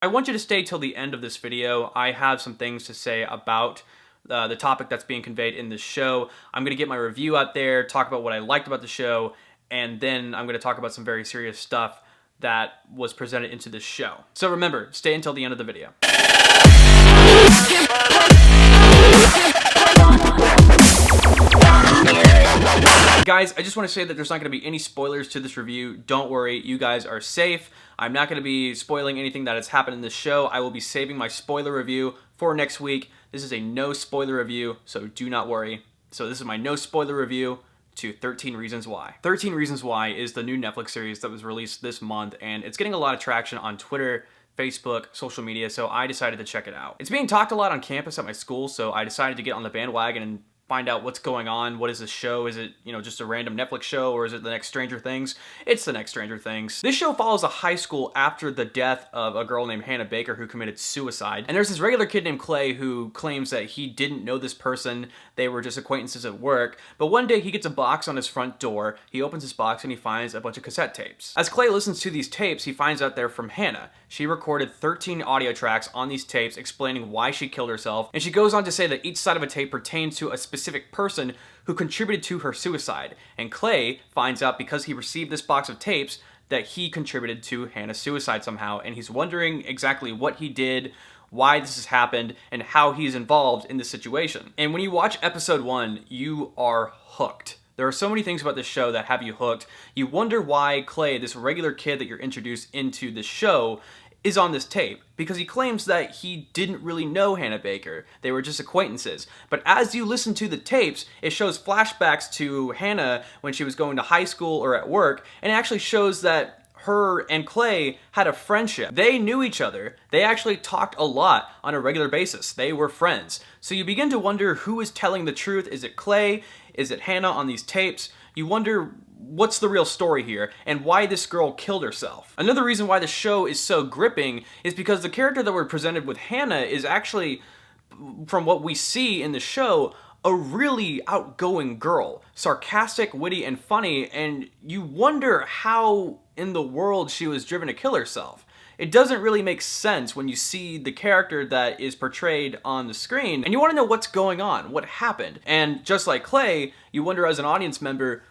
I want you to stay till the end of this video. I have some things to say about the topic that's being conveyed in this show. I'm going to get my review out there, talk about what I liked about the show, and then I'm going to talk about some very serious stuff that was presented into this show. So remember, stay until the end of the video. Guys, I just want to say that there's not going to be any spoilers to this review. Don't worry, you guys are safe. I'm not going to be spoiling anything that has happened in this show. I will be saving my spoiler review for next week. This is a no spoiler review, so do not worry. So this is my no spoiler review to 13 Reasons Why. 13 Reasons Why is the new Netflix series that was released this month, and it's getting a lot of traction on Twitter, Facebook, social media, so I decided to check it out. It's being talked a lot on campus at my school, so I decided to get on the bandwagon and find out what's going on. What is this show? Is it, just a random Netflix show, or is it the next Stranger Things? It's the next Stranger Things. This show follows a high school after the death of a girl named Hannah Baker who committed suicide. And there's this regular kid named Clay who claims that he didn't know this person. They were just acquaintances at work. But one day he gets a box on his front door. He opens his box and he finds a bunch of cassette tapes. As Clay listens to these tapes, he finds out they're from Hannah. She recorded 13 audio tracks on these tapes explaining why she killed herself. And she goes on to say that each side of a tape pertains to a specific person who contributed to her suicide. And Clay finds out because he received this box of tapes that he contributed to Hannah's suicide somehow, and he's wondering exactly what he did, why this has happened, and how he's involved in this situation. And when you watch episode 1, you are hooked. There are so many things about this show that have you hooked. You wonder why Clay, this regular kid that you're introduced into this show, is on this tape, because he claims that he didn't really know Hannah Baker. They were just acquaintances. But as you listen to the tapes, it shows flashbacks to Hannah when she was going to high school or at work, and it actually shows that her and Clay had a friendship. They knew each other. They actually talked a lot on a regular basis. They were friends. So you begin to wonder who is telling the truth. Is it Clay? Is it Hannah on these tapes? You wonder what's the real story here and why this girl killed herself. Another reason why the show is so gripping is because the character that we're presented with, Hannah, is actually, from what we see in the show, a really outgoing girl. Sarcastic, witty, and funny, and you wonder how in the world she was driven to kill herself. It doesn't really make sense when you see the character that is portrayed on the screen, and you want to know what's going on, what happened. And just like Clay, you wonder as an audience member,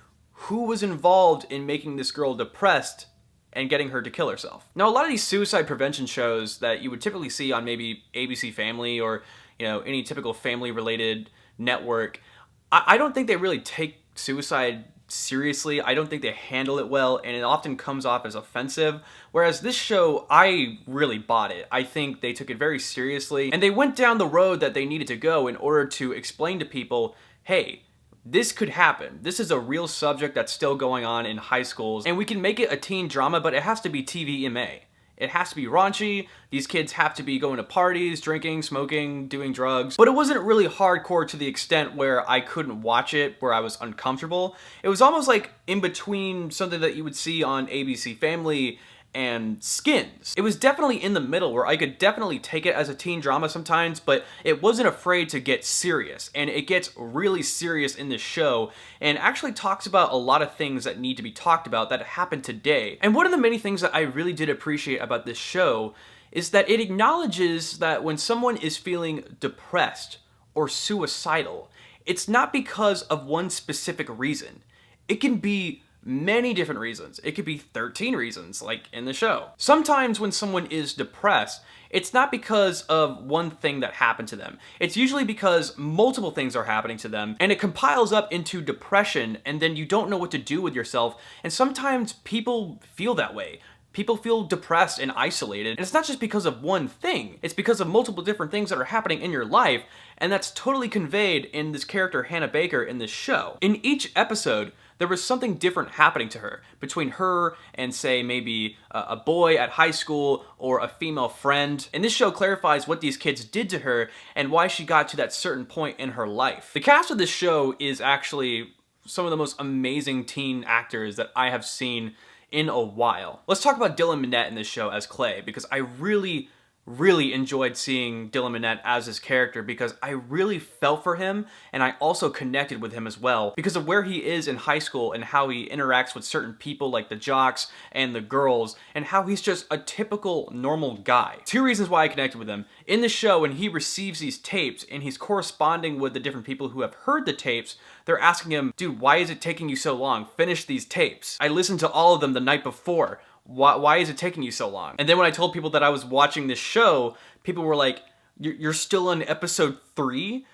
who was involved in making this girl depressed and getting her to kill herself? Now, a lot of these suicide prevention shows that you would typically see on maybe ABC Family or, any typical family-related network, I don't think they really take suicide seriously. I don't think they handle it well, and it often comes off as offensive. Whereas this show, I really bought it. I think they took it very seriously, and they went down the road that they needed to go in order to explain to people, hey, this could happen. This is a real subject that's still going on in high schools, and we can make it a teen drama, but it has to be TVMA. It has to be raunchy. These kids have to be going to parties, drinking, smoking, doing drugs. But it wasn't really hardcore to the extent where I couldn't watch it, where I was uncomfortable. It was almost like in between something that you would see on ABC Family and Skins. It was definitely in the middle where I could definitely take it as a teen drama sometimes, but it wasn't afraid to get serious. And it gets really serious in this show and actually talks about a lot of things that need to be talked about that happen today. And one of the many things that I really did appreciate about this show is that it acknowledges that when someone is feeling depressed or suicidal, it's not because of one specific reason. It can be many different reasons. It could be 13 reasons, like in the show. Sometimes when someone is depressed, it's not because of one thing that happened to them. It's usually because multiple things are happening to them, and it compiles up into depression, and then you don't know what to do with yourself. And sometimes people feel that way. People feel depressed and isolated, and it's not just because of one thing. It's because of multiple different things that are happening in your life, and that's totally conveyed in this character, Hannah Baker, in this show. In each episode, there was something different happening to her, between her and, say, maybe a boy at high school or a female friend. And this show clarifies what these kids did to her and why she got to that certain point in her life. The cast of this show is actually some of the most amazing teen actors that I have seen in a while. Let's talk about Dylan Minnette in this show as Clay, because I really really enjoyed seeing Dylan Minnette as his character because I really felt for him, and I also connected with him as well because of where he is in high school and how he interacts with certain people like the jocks and the girls, and how he's just a typical normal guy. Two reasons why I connected with him. In the show, when he receives these tapes and he's corresponding with the different people who have heard the tapes, they're asking him, dude, why is it taking you so long? Finish these tapes. I listened to all of them the night before. Why is it taking you so long? And then when I told people that I was watching this show, people were like, you're still on episode 3?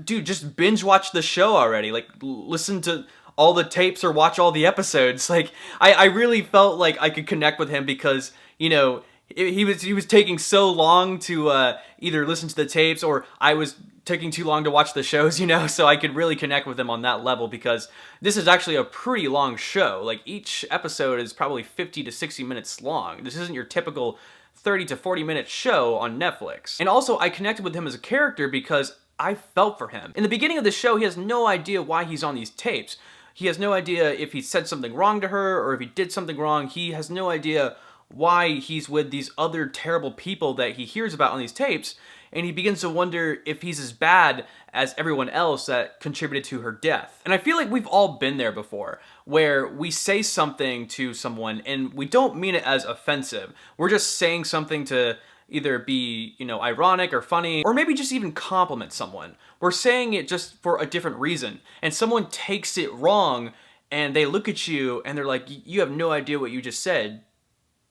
Dude, just binge watch the show already. Like, listen to all the tapes or watch all the episodes. Like, I really felt like I could connect with him because, you know, he was taking so long to either listen to the tapes, or I was taking too long to watch the shows, you know, so I could really connect with him on that level because this is actually a pretty long show. Like, each episode is probably 50 to 60 minutes long. This isn't your typical 30 to 40 minute show on Netflix. And also, I connected with him as a character because I felt for him. In the beginning of the show, he has no idea why he's on these tapes. He has no idea if he said something wrong to her or if he did something wrong. He has no idea why he's with these other terrible people that he hears about on these tapes, and he begins to wonder if he's as bad as everyone else that contributed to her death. And I feel like we've all been there before, where we say something to someone and we don't mean it as offensive. We're just saying something to either be, you know, ironic or funny, or maybe just even compliment someone. We're saying it just for a different reason, and someone takes it wrong, and they look at you and they're like, you have no idea what you just said,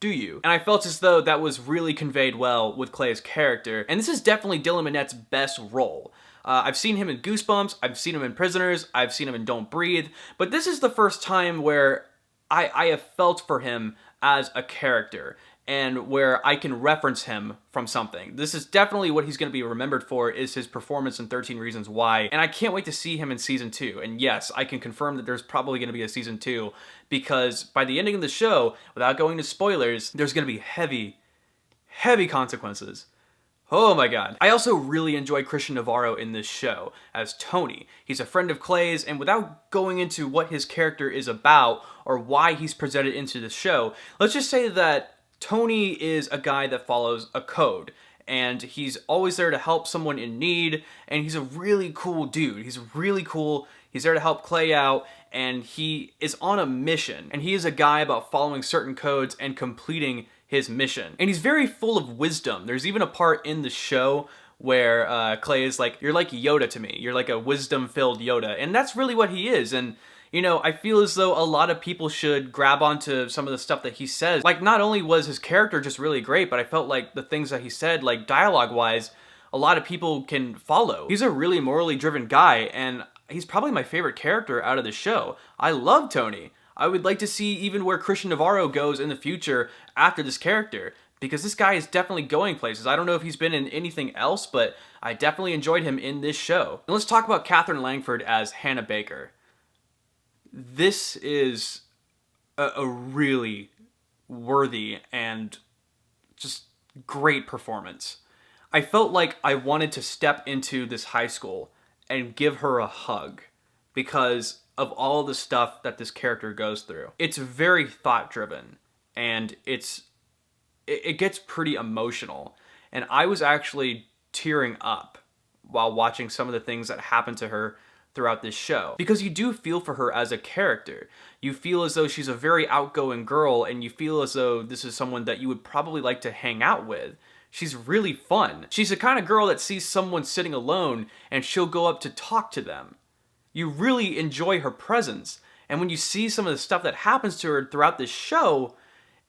do you? And I felt as though that was really conveyed well with Clay's character, and this is definitely Dylan Minnette's best role. I've seen him in Goosebumps, I've seen him in Prisoners, I've seen him in Don't Breathe, but this is the first time where I have felt for him as a character, and where I can reference him from something. This is definitely what he's going to be remembered for, is his performance in 13 Reasons Why, and I can't wait to see him in Season 2. And yes, I can confirm that there's probably going to be a Season 2, because by the ending of the show, without going to spoilers, there's going to be heavy, heavy consequences. Oh my god. I also really enjoy Christian Navarro in this show as Tony. He's a friend of Clay's, and without going into what his character is about or why he's presented into the show, let's just say that Tony is a guy that follows a code, and he's always there to help someone in need, and he's a really cool dude. He's really cool. He's there to help Clay out, and he is on a mission, and he is a guy about following certain codes and completing his mission. And he's very full of wisdom. There's even a part in the show where Clay is like, you're like Yoda to me. You're like a wisdom-filled Yoda, and that's really what he is. And you know, I feel as though a lot of people should grab onto some of the stuff that he says. Like, not only was his character just really great, but I felt like the things that he said, like dialogue-wise, a lot of people can follow. He's a really morally driven guy, and he's probably my favorite character out of the show. I love Tony. I would like to see even where Christian Navarro goes in the future after this character, because this guy is definitely going places. I don't know if he's been in anything else, but I definitely enjoyed him in this show. And let's talk about Catherine Langford as Hannah Baker. This is a really worthy and just great performance. I felt like I wanted to step into this high school and give her a hug because of all the stuff that this character goes through. It's very thought-driven, and it gets pretty emotional. And I was actually tearing up while watching some of the things that happened to her throughout this show, because you do feel for her as a character. You feel as though she's a very outgoing girl, and you feel as though this is someone that you would probably like to hang out with. She's really fun. She's the kind of girl that sees someone sitting alone and she'll go up to talk to them. You really enjoy her presence, and when you see some of the stuff that happens to her throughout this show,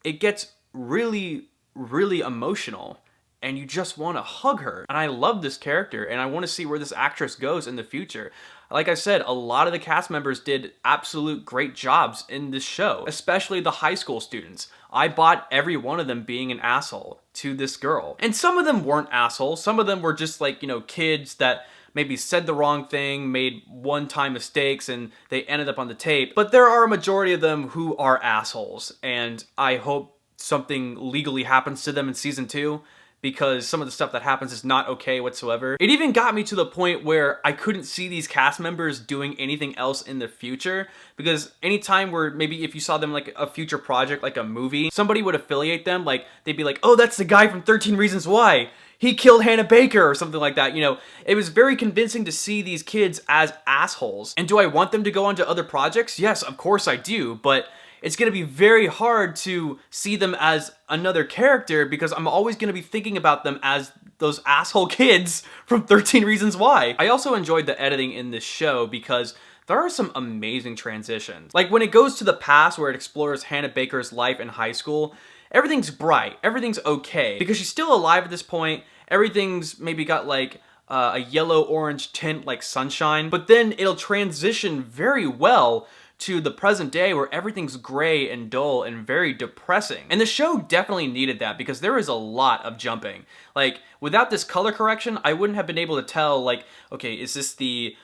it gets really, really emotional, and you just want to hug her. And I love this character, and I want to see where this actress goes in the future. Like I said, a lot of the cast members did absolute great jobs in this show, especially the high school students. I bought every one of them being an asshole to this girl. And some of them weren't assholes. Some of them were just like, you know, kids that maybe said the wrong thing, made one-time mistakes, and they ended up on the tape. But there are a majority of them who are assholes, and I hope something legally happens to them in season 2, because some of the stuff that happens is not okay whatsoever. It even got me to the point where I couldn't see these cast members doing anything else in the future, because anytime where maybe if you saw them like a future project, like a movie, somebody would affiliate them, like they'd be like, oh, that's the guy from 13 Reasons Why. He killed Hannah Baker or something like that. You know, it was very convincing to see these kids as assholes. And do I want them to go on to other projects? Yes, of course I do, but it's going to be very hard to see them as another character because I'm always going to be thinking about them as those asshole kids from 13 Reasons Why. I also enjoyed the editing in this show because there are some amazing transitions. Like when it goes to the past where it explores Hannah Baker's life in high school, everything's bright, everything's okay. Because she's still alive at this point, everything's maybe got like a yellow-orange tint like sunshine, but then it'll transition very well to the present day where everything's gray and dull and very depressing. And the show definitely needed that because there is a lot of jumping. Like, without this color correction, I wouldn't have been able to tell, like, okay, is this the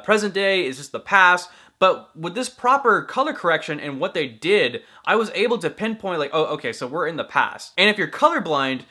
present day? Is this the past? But with this proper color correction and what they did, I was able to pinpoint, like, oh, okay, so we're in the past. And if you're colorblind,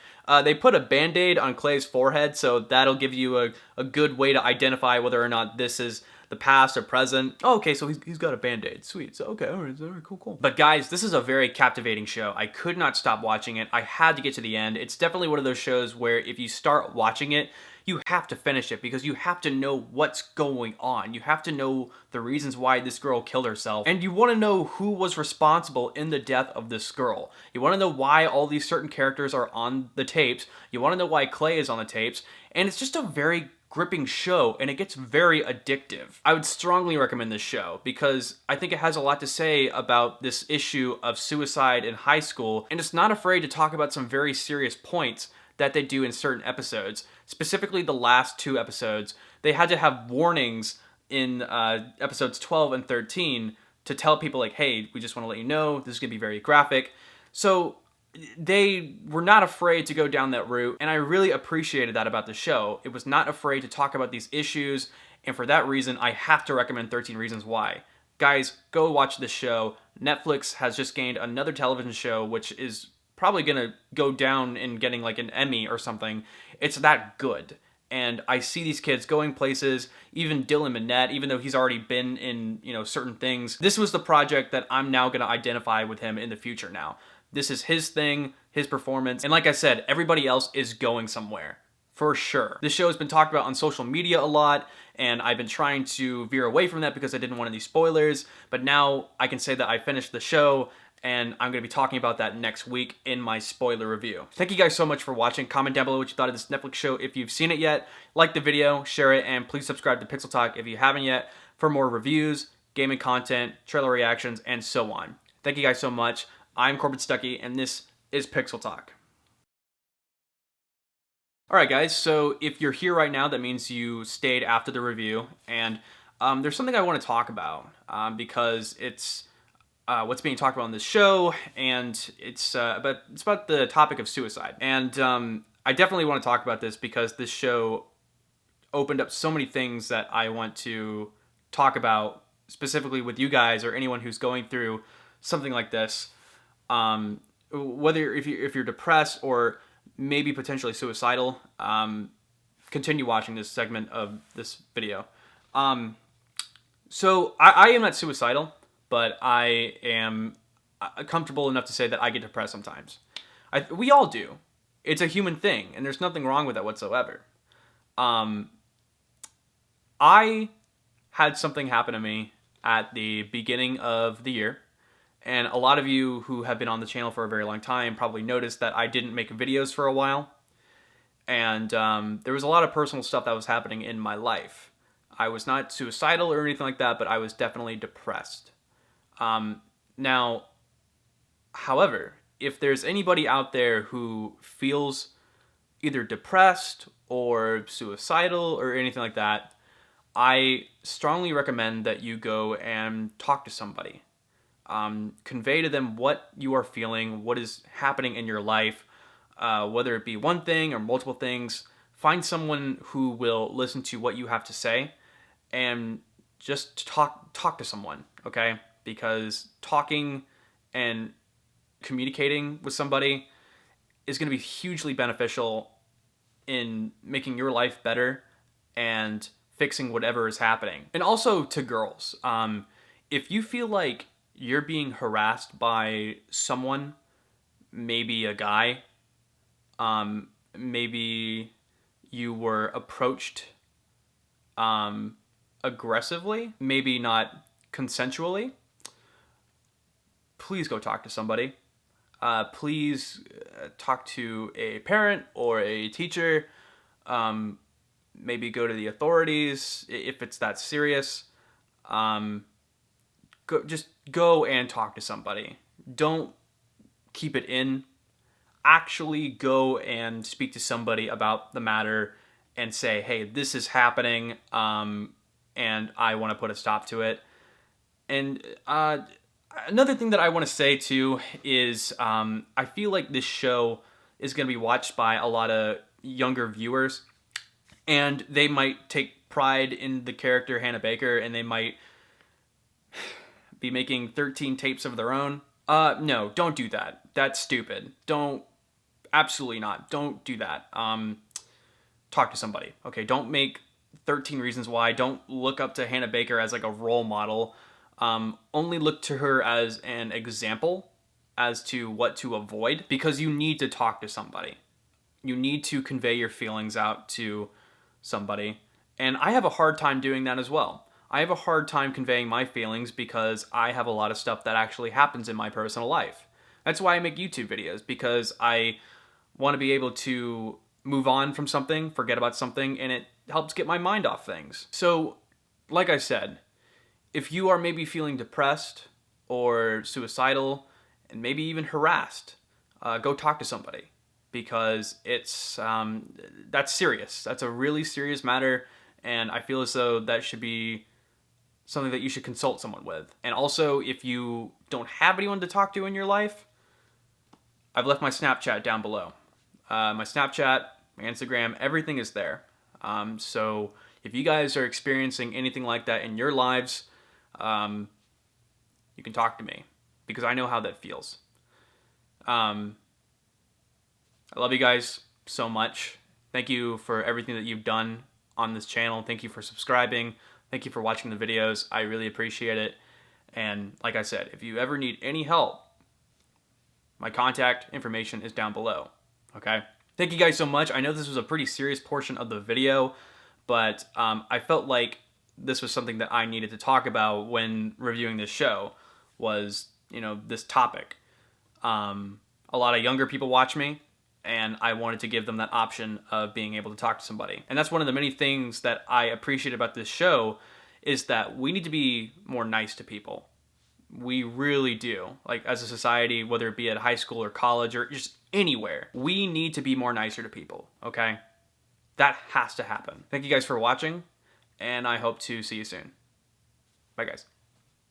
they put a Band-Aid on Clay's forehead, so that'll give you a good way to identify whether or not this is the past or present. Oh, okay, so he's got a Band-Aid. Sweet. So, okay, all right, cool. But guys, this is a very captivating show. I could not stop watching it. I had to get to the end. It's definitely one of those shows where if you start watching it, you have to finish it because you have to know what's going on. You have to know the reasons why this girl killed herself. And you want to know who was responsible in the death of this girl. You want to know why all these certain characters are on the tapes. You want to know why Clay is on the tapes. And it's just a very gripping show, and it gets very addictive. I would strongly recommend this show because I think it has a lot to say about this issue of suicide in high school, and it's not afraid to talk about some very serious points that they do in certain episodes. Specifically the last 2 episodes, they had to have warnings in episodes 12 and 13 to tell people like, hey, we just want to let you know this is going to be very graphic. So they were not afraid to go down that route, and I really appreciated that about the show. It was not afraid to talk about these issues, and for that reason, I have to recommend 13 Reasons Why. Guys, go watch this show. Netflix has just gained another television show, which is probably gonna go down in getting like an Emmy or something. It's that good. And I see these kids going places, even Dylan Minnette, even though he's already been in, you know, certain things. This was the project that I'm now gonna identify with him in the future now. This is his thing, his performance. And like I said, everybody else is going somewhere, for sure. This show has been talked about on social media a lot, and I've been trying to veer away from that because I didn't want any spoilers, but now I can say that I finished the show, and I'm going to be talking about that next week in my spoiler review. Thank you guys so much for watching. Comment down below what you thought of this Netflix show if you've seen it yet. Like the video, share it, and please subscribe to Pixel Talk if you haven't yet for more reviews, gaming content, trailer reactions, and so on. Thank you guys so much. I'm Corbin Stuckey, and this is Pixel Talk. Alright guys, so if you're here right now, that means you stayed after the review, and there's something I want to talk about, because it's what's being talked about on this show, and it's about the topic of suicide. And I definitely want to talk about this because this show opened up so many things that I want to talk about specifically with you guys or anyone who's going through something like this. Whether if you're depressed or maybe potentially suicidal, continue watching this segment of this video. So I am not suicidal, but I am comfortable enough to say that I get depressed sometimes. We all do. It's a human thing, and there's nothing wrong with that whatsoever. I had something happen to me at the beginning of the year. And a lot of you who have been on the channel for a very long time probably noticed that I didn't make videos for a while. And there was a lot of personal stuff that was happening in my life. I was not suicidal or anything like that, but I was definitely depressed. Now, however, if there's anybody out there who feels either depressed or suicidal or anything like that, I strongly recommend that you go and talk to somebody. Convey to them what you are feeling, what is happening in your life, whether it be one thing or multiple things. Find someone who will listen to what you have to say and just talk to someone, okay? Because talking and communicating with somebody is going to be hugely beneficial in making your life better and fixing whatever is happening. And also to girls, if you feel like you're being harassed by someone, maybe a guy, maybe you were approached aggressively, maybe not consensually, please go talk to somebody. Please talk to a parent or a teacher. Maybe go to the authorities if it's that serious. Just go and talk to somebody. Don't keep it in. Actually go and speak to somebody about the matter and say, hey, this is happening, and I want to put a stop to it. And another thing that I want to say too is I feel like this show is going to be watched by a lot of younger viewers, and they might take pride in the character Hannah Baker, and they might be making 13 tapes of their own. No, don't do that. That's stupid. Absolutely not. Don't do that. Talk to somebody. Okay, don't make 13 Reasons Why. Don't look up to Hannah Baker as like a role model. Only look to her as an example as to what to avoid, because you need to talk to somebody. You need to convey your feelings out to somebody. And I have a hard time doing that as well. I have a hard time conveying my feelings because I have a lot of stuff that actually happens in my personal life. That's why I make YouTube videos, because I want to be able to move on from something, forget about something, and it helps get my mind off things. So, like I said, if you are maybe feeling depressed or suicidal and maybe even harassed, go talk to somebody, because it's that's serious. That's a really serious matter, and I feel as though that should be something that you should consult someone with. And also, if you don't have anyone to talk to in your life, I've left my Snapchat down below. My Snapchat, my Instagram, everything is there. So if you guys are experiencing anything like that in your lives, you can talk to me, because I know how that feels. I love you guys so much. Thank you for everything that you've done on this channel. Thank you for subscribing. Thank you for watching the videos. I really appreciate it. And like I said, if you ever need any help, my contact information is down below. Okay? Thank you guys so much. I know this was a pretty serious portion of the video, but I felt like this was something that I needed to talk about when reviewing this show, was, this topic. A lot of younger people watch me, and I wanted to give them that option of being able to talk to somebody. And that's one of the many things that I appreciate about this show, is that we need to be more nice to people. We really do. Like, as a society, whether it be at high school or college or just anywhere, we need to be more nicer to people, okay? That has to happen. Thank you guys for watching, and I hope to see you soon. Bye, guys.